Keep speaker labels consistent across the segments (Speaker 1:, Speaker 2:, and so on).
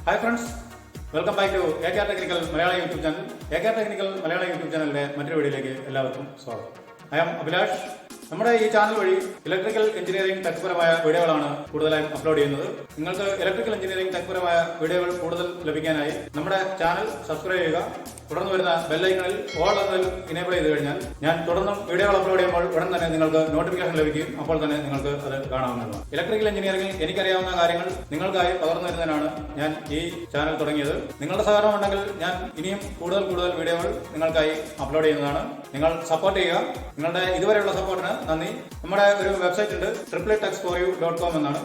Speaker 1: Hi friends, welcome back to AKR technical Malayala YouTube channel. AKR technical Malayala YouTube ചാനലിന്റെ മറ്റൊരു വീഡിയോയിലേക്ക് എല്ലാവർക്കും സ്വാഗതം. I am Abhilash. നമ്മുടെ ഈ ചാനൽ വഴി ഇലക്ട്രിക്കൽ എഞ്ചിനീയറിംഗ് ടെക്പരമായ വീഡിയോകളാണ് കൂടുതലായും അപ്ലോഡ് ചെയ്യുന്നത്. നിങ്ങൾക്ക് ഇലക്ട്രിക്കൽ എഞ്ചിനീയറിംഗ് ടെക്പരമായ വീഡിയോകൾ കൂടുതൽ ലഭിക്കാനായി നമ്മുടെ ചാനൽ സബ്സ്ക്രൈബ് ചെയ്യുക. തുടർന്ന് വരുന്ന ബെല്ലൈക്കണിൽ ഓൾ എന്നതിൽ ഇനേബിൾ ചെയ്ത് കഴിഞ്ഞാൽ ഞാൻ തുടർന്നും വീഡിയോകൾ അപ്ലോഡ് ചെയ്യുമ്പോൾ ഉടൻ തന്നെ നിങ്ങൾക്ക് നോട്ടിഫിക്കേഷൻ ലഭിക്കും. അപ്പോൾ തന്നെ നിങ്ങൾക്ക് അത് കാണാവുന്നതാണ്. ഇലക്ട്രിക്കൽ എഞ്ചിനീയറിംഗിൽ എനിക്കറിയാവുന്ന കാര്യങ്ങൾ നിങ്ങൾക്കായി പകർന്നു തരുന്നതിനാണ് ഞാൻ ഈ ചാനൽ തുടങ്ങിയത്. നിങ്ങളുടെ സഹകരണം ഉണ്ടെങ്കിൽ ഞാൻ ഇനിയും കൂടുതൽ വീഡിയോകൾ നിങ്ങൾക്കായി അപ്ലോഡ് ചെയ്യുന്നതാണ്. നിങ്ങൾ സപ്പോർട്ട് ചെയ്യുക. നിങ്ങളുടെ ഇതുവരെയുള്ള സപ്പോർട്ടിന് നന്ദി. നമ്മുടെ ഒരു വെബ്സൈറ്റ് ഉണ്ട്, www.techsforyou.com എന്നാണ്.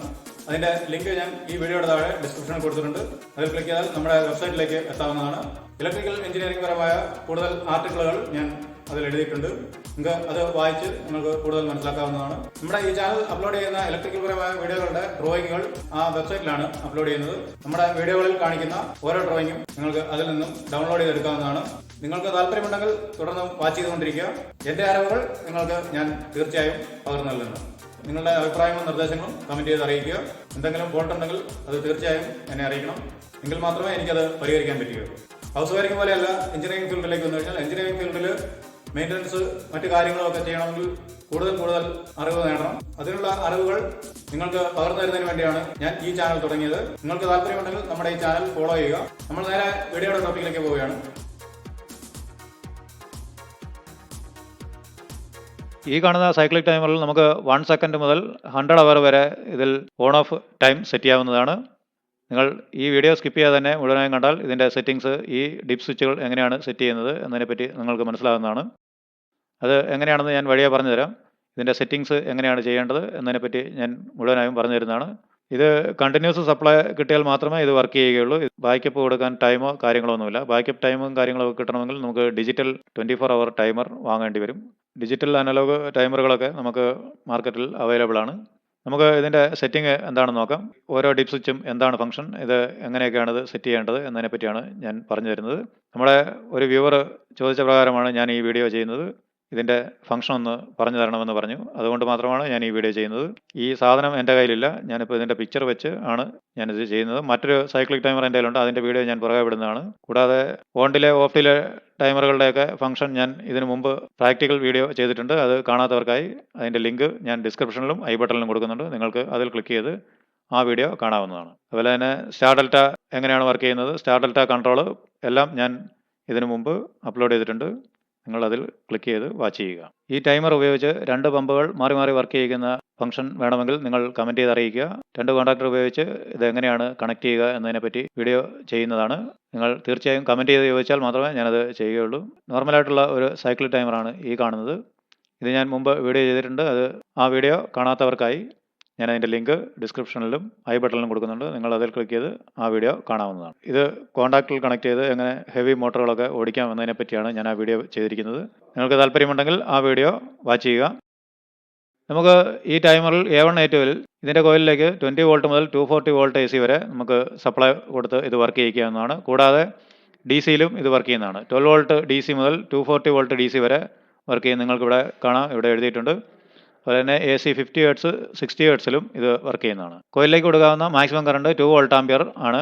Speaker 1: അതിന്റെ ലിങ്ക് ഞാൻ ഈ വീഡിയോയുടെ താഴെ ഡിസ്ക്രിപ്ഷനിൽ കൊടുത്തിട്ടുണ്ട്. അതിൽ ക്ലിക്ക് ചെയ്താൽ നമ്മുടെ വെബ്സൈറ്റിലേക്ക് എത്താവുന്നതാണ്. ഇലക്ട്രിക്കൽ എഞ്ചിനീയറിംഗ് പരമായ കൂടുതൽ ആർട്ടിക്കിളുകൾ ഞാൻ അതിൽ എഴുതിയിട്ടുണ്ട്. നിങ്ങൾക്ക് അത് വായിച്ച് നിങ്ങൾക്ക് കൂടുതൽ മനസ്സിലാക്കാവുന്നതാണ്. നമ്മുടെ ഈ ചാനൽ അപ്ലോഡ് ചെയ്യുന്ന ഇലക്ട്രിക്കൽ പരമായ വീഡിയോകളുടെ ഡ്രോയിങ്ങുകൾ ആ വെബ്സൈറ്റിലാണ് അപ്ലോഡ് ചെയ്യുന്നത്. നമ്മുടെ വീഡിയോകളിൽ കാണിക്കുന്ന ഓരോ ഡ്രോയിങ്ങും നിങ്ങൾക്ക് അതിൽ നിന്നും ഡൗൺലോഡ് ചെയ്തെടുക്കാവുന്നതാണ്. നിങ്ങൾക്ക് താല്പര്യമുണ്ടെങ്കിൽ തുടർന്ന് വാച്ച് ചെയ്തുകൊണ്ടിരിക്കുക. എന്റെ അറിവുകൾ നിങ്ങൾക്ക് ഞാൻ തീർച്ചയായും പകർന്നു നൽകുന്നു. നിങ്ങളുടെ അഭിപ്രായങ്ങളും നിർദ്ദേശങ്ങളും കമന്റ് ചെയ്ത് അറിയിക്കുക. എന്തെങ്കിലും ഫോൾട്ട് ഉണ്ടെങ്കിൽ അത് തീർച്ചയായും എന്നെ അറിയിക്കണം. എങ്കിൽ മാത്രമേ എനിക്കത് പരിഹരിക്കാൻ പറ്റുകയുള്ളൂ. ഹൗസ് വയറിംഗ് പോലെയല്ല എഞ്ചിനീയറിംഗ് ഫീൽഡിലേക്ക് വന്നു കഴിഞ്ഞാൽ എഞ്ചിനീയറിംഗ് ഫീൽഡിൽ മെയിൻ്റനൻസ് മറ്റു കാര്യങ്ങളൊക്കെ ചെയ്യണമെങ്കിൽ കൂടുതൽ അറിവ് നേടണം. അതിനുള്ള അറിവുകൾ നിങ്ങൾക്ക് പകർന്നു തരുന്നതിന് വേണ്ടിയാണ് ഞാൻ ഈ ചാനൽ തുടങ്ങിയത്. നിങ്ങൾക്ക് താല്പര്യമുണ്ടെങ്കിൽ നമ്മുടെ ഈ ചാനൽ ഫോളോ ചെയ്യുക. നമ്മൾ നേരെ വീഡിയോയുടെ ടോപ്പിക്കിലേക്ക് പോവുകയാണ്.
Speaker 2: ഈ കാണുന്ന സൈക്ലിക് ടൈമറിൽ നമുക്ക് 1 സെക്കൻഡ് മുതൽ 100 അവർ വരെ ഇതിൽ ഓൺ ഓഫ് ടൈം സെറ്റ് ചെയ്യാവുന്നതാണ്. നിങ്ങൾ ഈ വീഡിയോ സ്കിപ്പ് ചെയ്യാതെ തന്നെ മുഴുവനായും കണ്ടാൽ ഇതിൻ്റെ സെറ്റിങ്സ്, ഈ ഡിപ്പ് സ്വിച്ചുകൾ എങ്ങനെയാണ് സെറ്റ് ചെയ്യുന്നത് എന്നതിനെപ്പറ്റി നിങ്ങൾക്ക് മനസ്സിലാകുന്നതാണ്. അത് എങ്ങനെയാണെന്ന് ഞാൻ വഴിയെ പറഞ്ഞു തരാം. ഇതിൻ്റെ സെറ്റിങ്സ് എങ്ങനെയാണ് ചെയ്യേണ്ടത് എന്നതിനെപ്പറ്റി ഞാൻ മുഴുവനായും പറഞ്ഞു തരുന്നതാണ്. ഇത് കണ്ടിന്യൂസ് സപ്ലൈ കിട്ടിയാൽ മാത്രമേ ഇത് വർക്ക് ചെയ്യുകയുള്ളൂ. ബാക്കപ്പ് കൊടുക്കാൻ ടൈമോ കാര്യങ്ങളോ ഒന്നുമില്ല. ബാക്കപ്പ് ടൈമും കാര്യങ്ങളൊക്കെ കിട്ടണമെങ്കിൽ നമുക്ക് ഡിജിറ്റൽ 24 അവർ ടൈമർ വാങ്ങേണ്ടി വരും. ഡിജിറ്റൽ അനലോഗ് ടൈമറുകളൊക്കെ നമുക്ക് മാർക്കറ്റിൽ അവൈലബിൾ ആണ്. നമുക്ക് ഇതിൻ്റെ സെറ്റിംഗ് എന്താണെന്ന് നോക്കാം. ഓരോ ഡിപ്പ് സ്വിച്ചും എന്താണ് ഫംഗ്ഷൻ, ഇത് എങ്ങനെയൊക്കെയാണ് ഇത് സെറ്റ് ചെയ്യേണ്ടത് എന്നതിനെ പറ്റിയാണ് ഞാൻ പറഞ്ഞു തരുന്നത്. നമ്മുടെ ഒരു വ്യൂവർ ചോദിച്ച പ്രകാരമാണ് ഞാൻ ഈ വീഡിയോ ചെയ്യുന്നത്. ഇതിൻ്റെ ഫംഗ്ഷൻ ഒന്ന് പറഞ്ഞു തരണമെന്ന് പറഞ്ഞു. അതുകൊണ്ട് മാത്രമാണ് ഞാൻ ഈ വീഡിയോ ചെയ്യുന്നത്. ഈ സാധനം എൻ്റെ കയ്യിലില്ല. ഞാനിപ്പോൾ ഇതിൻ്റെ പിക്ചർ വെച്ച് ആണ് ഞാനിത് ചെയ്യുന്നത്. മറ്റൊരു സൈക്ലിക് ടൈമർ എൻ്റെ കയ്യിലുണ്ട്. അതിൻ്റെ വീഡിയോ ഞാൻ പുറകെ വിടുന്നതാണ്. കൂടാതെ ഓൺ ഡിലേ ഓഫ് ഡിലേ ടൈമറുകളുടെയൊക്കെ ഫംഗ്ഷൻ ഞാൻ ഇതിനു മുമ്പ് പ്രാക്ടിക്കൽ വീഡിയോ ചെയ്തിട്ടുണ്ട്. അത് കാണാത്തവർക്കായി അതിൻ്റെ ലിങ്ക് ഞാൻ ഡിസ്ക്രിപ്ഷനിലും ഐ ബട്ടണിലും കൊടുക്കുന്നുണ്ട്. നിങ്ങൾക്ക് അതിൽ ക്ലിക്ക് ചെയ്ത് ആ വീഡിയോ കാണാവുന്നതാണ്. അതുപോലെ തന്നെ സ്റ്റാർ ഡെൽറ്റ എങ്ങനെയാണ് വർക്ക് ചെയ്യുന്നത്, സ്റ്റാർ ഡെൽറ്റ കൺട്രോൾ എല്ലാം ഞാൻ ഇതിനു മുമ്പ് അപ്ലോഡ് ചെയ്തിട്ടുണ്ട്. നിങ്ങൾ അതിൽ ക്ലിക്ക് ചെയ്ത് വാച്ച് ചെയ്യുക. ഈ ടൈമർ ഉപയോഗിച്ച് 2 പമ്പുകൾ മാറി മാറി വർക്ക് ചെയ്യുന്ന ഫംഗ്ഷൻ വേണമെങ്കിൽ നിങ്ങൾ കമൻറ്റ് ചെയ്ത് അറിയിക്കുക. 2 കോൺടാക്ടർ ഉപയോഗിച്ച് ഇത് എങ്ങനെയാണ് കണക്ട് ചെയ്യുക എന്നതിനെപ്പറ്റി വീഡിയോ ചെയ്യുന്നതാണ്. നിങ്ങൾ തീർച്ചയായും കമൻറ്റ് ചെയ്ത് ചോദിച്ചാൽ മാത്രമേ ഞാനത് ചെയ്യുകയുള്ളൂ. നോർമലായിട്ടുള്ള ഒരു സൈക്കിൾ ടൈമറാണ് ഈ കാണുന്നത്. ഇത് ഞാൻ മുമ്പ് വീഡിയോ ചെയ്തിട്ടുണ്ട്. ആ വീഡിയോ കാണാത്തവർക്കായി ഞാൻ അതിൻ്റെ ലിങ്ക് ഡിസ്ക്രിപ്ഷനിലും ഐ ബട്ടണിലും കൊടുക്കുന്നുണ്ട്. നിങ്ങൾ അതിൽ ക്ലിക്ക് ചെയ്ത് ആ വീഡിയോ കാണാവുന്നതാണ്. ഇത് കോൺടാക്റ്റിൽ കണക്ട് ചെയ്ത് എങ്ങനെ ഹെവി മോട്ടറുകളൊക്കെ ഓടിക്കാം എന്നതിനെ പറ്റിയാണ് ഞാൻ ആ വീഡിയോ ചെയ്തിരിക്കുന്നത്. നിങ്ങൾക്ക് താല്പര്യമുണ്ടെങ്കിൽ ആ വീഡിയോ വാച്ച് ചെയ്യുക. നമുക്ക് ഈ ടൈമറിൽ A1 A2 ഇതിൻ്റെ കോയിലിലേക്ക് 20 വോൾട്ട് മുതൽ 240 വോൾട്ട് AC വരെ നമുക്ക് സപ്ലൈ കൊടുത്ത് ഇത് വർക്ക് ചെയ്യിക്കാവുന്നതാണ്. കൂടാതെ DC-യിലും ഇത് വർക്ക് ചെയ്യുന്നതാണ്. 12 വോൾട്ട് DC മുതൽ 240 വോൾട്ട് DC വരെ വർക്ക് ചെയ്യും. നിങ്ങൾക്കിവിടെ കാണാം, ഇവിടെ എഴുതിയിട്ടുണ്ട്. അതുപോലെ തന്നെ AC 50 ഹെർട്സ് 60 ഹെർട്സിലും ഇത് വർക്ക് ചെയ്യുന്നതാണ്. കോയിലിലേക്ക് കൊടുക്കാവുന്ന മാക്സിമം കറണ്ട് 2 വോൾട്ട് ആംപിയർ ആണ്.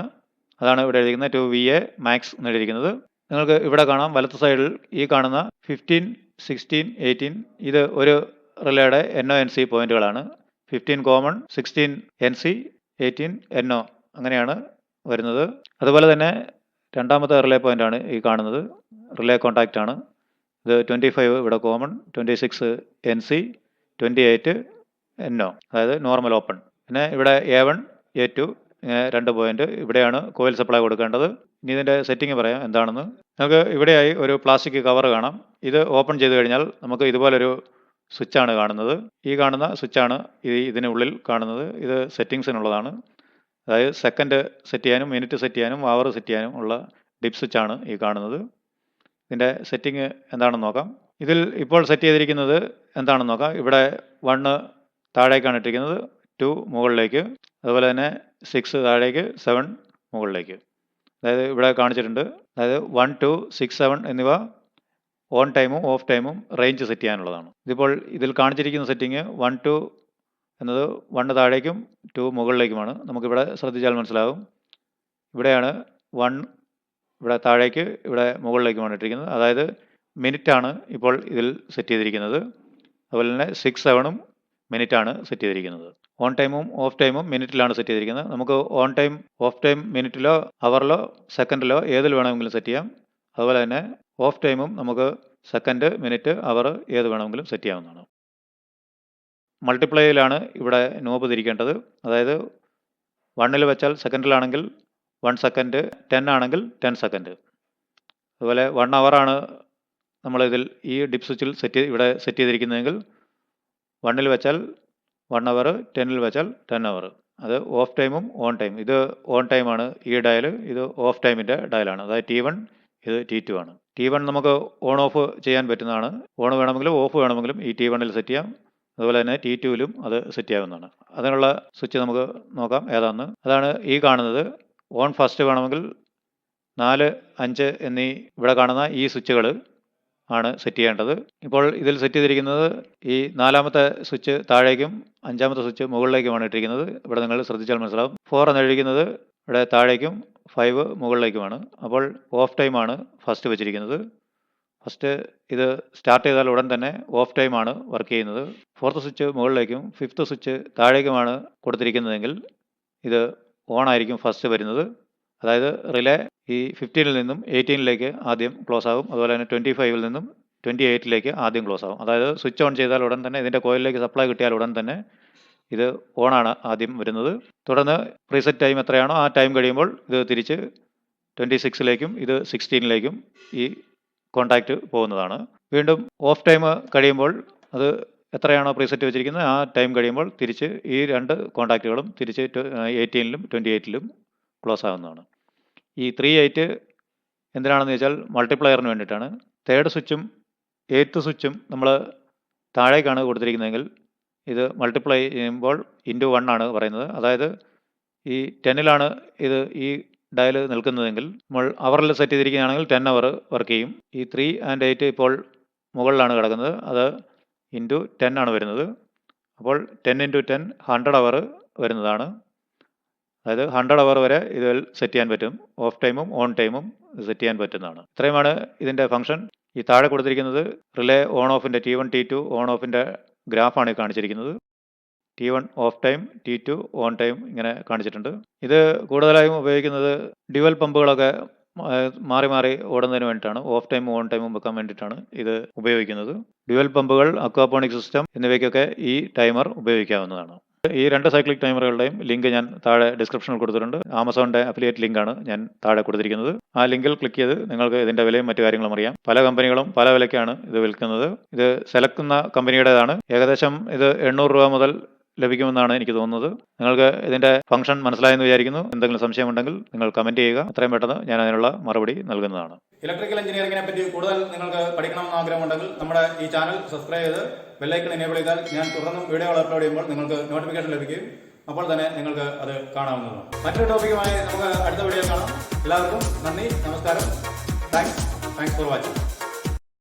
Speaker 2: അതാണ് ഇവിടെ എഴുതിയിരിക്കുന്നത് 2 VA മാക്സ് എന്ന് എഴുതിയിരിക്കുന്നത്. നിങ്ങൾക്ക് ഇവിടെ കാണാം വലത്ത് സൈഡിൽ ഈ കാണുന്ന 15, 16, 18 ഇത് ഒരു റിലേയുടെ NO NC പോയിന്റുകളാണ്. 15 കോമൺ, 16 NC, 18 NO അങ്ങനെയാണ് വരുന്നത്. അതുപോലെ തന്നെ രണ്ടാമത്തെ റിലേ പോയിന്റാണ് ഈ കാണുന്നത്, റിലേ കോൺടാക്റ്റ് ആണ്. ഇത് 25 ഇവിടെ കോമൺ, 26 NC, 28 NO അതായത് നോർമൽ ഓപ്പൺ. പിന്നെ ഇവിടെ A1 A2 ഇങ്ങനെ 2 പോയിന്റ്, ഇവിടെയാണ് കോയിൽ സപ്ലൈ കൊടുക്കേണ്ടത്. ഇനി ഇതിൻ്റെ സെറ്റിംഗ് പറയാം എന്താണെന്ന്. നമുക്ക് ഇവിടെയായി ഒരു പ്ലാസ്റ്റിക് കവർ കാണാം. ഇത് ഓപ്പൺ ചെയ്ത് കഴിഞ്ഞാൽ നമുക്ക് ഇതുപോലൊരു സ്വിച്ചാണ് കാണുന്നത്. ഈ കാണുന്ന സ്വിച്ചാണ് ഇതിനുള്ളിൽ കാണുന്നത്. ഇത് സെറ്റിങ്സിനുള്ളതാണ്. അതായത് സെക്കൻഡ് സെറ്റ് ചെയ്യാനും മിനിറ്റ് സെറ്റ് ചെയ്യാനും അവർ സെറ്റ് ചെയ്യാനും ഉള്ള ഡിപ്പ് സ്വിച്ചാണ് ഈ കാണുന്നത്. ഇതിൻ്റെ സെറ്റിംഗ് എന്താണെന്ന് നോക്കാം. ഇതിൽ ഇപ്പോൾ സെറ്റ് ചെയ്തിരിക്കുന്നത് എന്താണെന്ന് നോക്കാം. ഇവിടെ 1 താഴേക്കാണ് ഇട്ടിരിക്കുന്നത്, 2 മുകളിലേക്ക്, അതുപോലെ തന്നെ 6 താഴേക്ക്, 7 മുകളിലേക്ക്. അതായത് ഇവിടെ കാണിച്ചിട്ടുണ്ട്. അതായത് 1, 2, 6, 7 എന്നിവ ഓൺ ടൈമും ഓഫ് ടൈമും റേഞ്ച് സെറ്റ് ചെയ്യാനുള്ളതാണ്. ഇതിൽ കാണിച്ചിരിക്കുന്ന സെറ്റിംഗ് 1, 2 എന്നത് 1 താഴേക്കും 2 മുകളിലേക്കുമാണ്. നമുക്കിവിടെ ശ്രദ്ധിച്ചാൽ മനസ്സിലാവും. ഇവിടെയാണ് 1 ഇവിടെ താഴേക്ക് ഇവിടെ മുകളിലേക്കുമാണ് ഇട്ടിരിക്കുന്നത്. അതായത് മിനിറ്റാണ് ഇപ്പോൾ ഇതിൽ സെറ്റ് ചെയ്തിരിക്കുന്നത്. അതുപോലെ തന്നെ 6, 7 മിനിറ്റാണ് സെറ്റ് ചെയ്തിരിക്കുന്നത്. ഓൺ ടൈമും ഓഫ് ടൈമും മിനിറ്റിലാണ് സെറ്റ് ചെയ്തിരിക്കുന്നത്. നമുക്ക് ഓൺ ടൈം, ഓഫ് ടൈം മിനിറ്റിലോ അവറിലോ സെക്കൻഡിലോ ഏതിൽ വേണമെങ്കിലും സെറ്റ് ചെയ്യാം. അതുപോലെ തന്നെ ഓഫ് ടൈമും നമുക്ക് സെക്കൻഡ്, മിനിറ്റ്, അവർ ഏത് വേണമെങ്കിലും സെറ്റ് ചെയ്യാവുന്നതാണ്. മൾട്ടിപ്ലൈയിലാണ് ഇവിടെ നോബ് തിരിക്കേണ്ടത്. അതായത് 1 വെച്ചാൽ സെക്കൻഡിലാണെങ്കിൽ 1 സെക്കൻഡ്, 10 ആണെങ്കിൽ 10 സെക്കൻഡ്. അതുപോലെ 1 അവറാണ് നമ്മളിതിൽ ഈ ഡിപ്പ് സ്വിച്ചിൽ ഇവിടെ സെറ്റ് ചെയ്തിരിക്കുന്നതെങ്കിൽ 1 വെച്ചാൽ 1 അവർ, 10 വെച്ചാൽ 10 അവർ. അത് ഓഫ് ടൈമും ഓൺ ടൈം. ഇത് ഓൺ ടൈമാണ് ഈ ഡയൽ, ഇത് ഓഫ് ടൈമിൻ്റെ ഡയലാണ്. അതായത് T1, ഇത് T2 ആണ്. T1 നമുക്ക് ഓൺ ഓഫ് ചെയ്യാൻ പറ്റുന്നതാണ്. ഓൺ വേണമെങ്കിലും ഓഫ് വേണമെങ്കിലും ഈ T1ൽ സെറ്റ് ചെയ്യാം. അതുപോലെ തന്നെ T2ലും അത് സെറ്റ് ചെയ്യാവുന്നതാണ്. അതിനുള്ള സ്വിച്ച് നമുക്ക് നോക്കാം ഏതാണെന്ന്. അതാണ് ഈ കാണുന്നത്. ഓൺ ഫസ്റ്റ് വേണമെങ്കിൽ 4, 5 എന്നീ ഇവിടെ കാണുന്ന ഈ സ്വിച്ചുകൾ ആണ് സെറ്റ് ചെയ്യേണ്ടത്. ഇപ്പോൾ ഇതിൽ സെറ്റ് ചെയ്തിരിക്കുന്നത് ഈ 4ാമത്തെ സ്വിച്ച് താഴേക്കും 5ാമത്തെ സ്വിച്ച് മുകളിലേക്കുമാണ് ഇട്ടിരിക്കുന്നത്. ഇവിടെ നിങ്ങൾ ശ്രദ്ധിച്ചാൽ മനസ്സിലാവും. 4 എന്നിരിക്കുന്നത് ഇവിടെ താഴേക്കും 5 മുകളിലേക്കുമാണ്. അപ്പോൾ ഓഫ് ടൈമാണ് ഫസ്റ്റ് വെച്ചിരിക്കുന്നത്. ഫസ്റ്റ് ഇത് സ്റ്റാർട്ട് ചെയ്താൽ ഉടൻ തന്നെ ഓഫ് ടൈമാണ് വർക്ക് ചെയ്യുന്നത്. 4th സ്വിച്ച് മുകളിലേക്കും 5th സ്വിച്ച് താഴേക്കുമാണ് കൊടുത്തിരിക്കുന്നതെങ്കിൽ ഇത് ഓൺ ആയിരിക്കും ഫസ്റ്റ് വരുന്നത്. അതായത് റിലേ ഈ 15ൽ നിന്നും 18ലേക്ക് ആദ്യം ക്ലോസ് ആകും. അതുപോലെ തന്നെ 25ൽ നിന്നും 28ലേക്ക് ആദ്യം ക്ലോസ് ആകും. അതായത് സ്വിച്ച് ഓൺ ചെയ്താൽ ഉടൻ തന്നെ ഇതിൻ്റെ കോയിലിലേക്ക് സപ്ലൈ കിട്ടിയാൽ ഉടൻ തന്നെ ഇത് ഓണാണ് ആദ്യം വരുന്നത്. തുടർന്ന് പ്രീസെറ്റ് ടൈം എത്രയാണോ ആ ടൈം കഴിയുമ്പോൾ ഇത് തിരിച്ച് 26ലേക്കും ഇത് 16ലേക്കും ഈ കോൺടാക്റ്റ് പോകുന്നതാണ്. വീണ്ടും ഓഫ് ടൈം കഴിയുമ്പോൾ അത് എത്രയാണോ പ്രീസെറ്റ് വെച്ചിരിക്കുന്നത് ആ ടൈം കഴിയുമ്പോൾ തിരിച്ച് ഈ 2 കോൺടാക്റ്റുകളും തിരിച്ച് 18ലും 28ലും ക്ലോസ് ആകുന്നതാണ്. ഈ 3/8 എന്തിനാണെന്ന് വെച്ചാൽ മൾട്ടിപ്ലയറിന് വേണ്ടിയിട്ടാണ്. 3rd സ്വിച്ചും 8th സ്വിച്ചും നമ്മൾ താഴേക്കാണ് കൊടുത്തിരിക്കുന്നതെങ്കിൽ ഇത് മൾട്ടിപ്ലൈ ചെയ്യുമ്പോൾ ×1 ആണ് പറയുന്നത്. അതായത് ഈ 10ലാണ് ഇത് ഈ ഡയൽ നിൽക്കുന്നതെങ്കിൽ നമ്മൾ അവറിൽ സെറ്റ് ചെയ്തിരിക്കുകയാണെങ്കിൽ 10 അവർ വർക്ക് ചെയ്യും. ഈ 3 and 8 ഇപ്പോൾ മുകളിലാണ് കിടക്കുന്നത്. അത് ×10 ആണ് വരുന്നത്. അപ്പോൾ 10 × 10 100 അവർ വരുന്നതാണ്. അതായത് 100 അവർ വരെ ഇതിൽ സെറ്റ് ചെയ്യാൻ പറ്റും. ഓഫ് ടൈമും ഓൺ ടൈമും സെറ്റ് ചെയ്യാൻ പറ്റുന്നതാണ്. ഇത്രയുമാണ് ഇതിൻ്റെ ഫംഗ്ഷൻ. ഈ താഴെ കൊടുത്തിരിക്കുന്നത് റിലേ ഓൺ ഓഫിൻ്റെ T1, T2 ഓൺ ഓഫിൻ്റെ ഗ്രാഫാണ് ഈ കാണിച്ചിരിക്കുന്നത്. T1 of time, T2 on time ഇങ്ങനെ കാണിച്ചിട്ടുണ്ട്. ഇത് കൂടുതലായും ഉപയോഗിക്കുന്നത് ഡ്യുവൽ പമ്പുകളൊക്കെ മാറി മാറി ഓടുന്നതിന് വേണ്ടിയിട്ടാണ്. ഓഫ് ടൈമും ഓൺ ടൈമും വെക്കാൻ വേണ്ടിയിട്ടാണ് ഇത് ഉപയോഗിക്കുന്നത്. ഡ്യുവൽ പമ്പുകൾ, അക്വാപോണിക് സിസ്റ്റം എന്നിവയ്ക്കൊക്കെ ഈ ടൈമർ ഉപയോഗിക്കാവുന്നതാണ്. ഈ 2 സൈക്ലിക് ടൈമറുകളുടെയും ലിങ്ക് ഞാൻ താഴെ ഡിസ്ക്രിപ്ഷനിൽ കൊടുത്തിട്ടുണ്ട്. ആമസോണിൻ്റെ അഫിലിയേറ്റ് ലിങ്കാണ് ഞാൻ താഴെ കൊടുത്തിരിക്കുന്നത്. ആ ലിങ്കിൽ ക്ലിക്ക് ചെയ്ത് നിങ്ങൾക്ക് ഇതിൻ്റെ വിലയും മറ്റു കാര്യങ്ങളും അറിയാം. പല കമ്പനികളും പല വിലയ്ക്കാണ് ഇത് വിൽക്കുന്നത്. ഇത് സെലക്ട് എന്ന കമ്പനിയുടേതാണ്. ഏകദേശം ഇത് 800 രൂപ മുതൽ ലഭിക്കുമെന്നാണ് എനിക്ക് തോന്നുന്നത്. നിങ്ങൾക്ക് ഇതിൻ്റെ ഫംഗ്ഷൻ മനസ്സിലായെന്ന് വിചാരിക്കുന്നു. എന്തെങ്കിലും സംശയമുണ്ടെങ്കിൽ നിങ്ങൾ കമൻറ്റ് ചെയ്യുക. എത്രയും പെട്ടെന്ന് ഞാൻ അതിനുള്ള മറുപടി നൽകുന്നതാണ്.
Speaker 1: ഇലക്ട്രിക്കൽ എഞ്ചിനീയറിംഗിനെ പറ്റി കൂടുതൽ നിങ്ങൾക്ക് പഠിക്കണമെന്ന് ആഗ്രഹമുണ്ടെങ്കിൽ നമ്മുടെ ഈ ചാനൽ സബ്സ്ക്രൈബ് ചെയ്ത് ബെല്ലൈക്കൺ എനേബിൾ ചെയ്താൽ ഞാൻ തുടർന്നും വീഡിയോകൾ അപ്ലോഡ് ചെയ്യുമ്പോൾ നിങ്ങൾക്ക് നോട്ടിഫിക്കേഷൻ ലഭിക്കുകയും അപ്പോൾ തന്നെ നിങ്ങൾക്ക് അത് കാണാവുന്നതാണ്. മറ്റൊരു ടോപ്പിക്കുമായി നമുക്ക് അടുത്ത വീഡിയോ കാണാം. എല്ലാവർക്കും നന്ദി, നമസ്കാരം. Thanks for watching.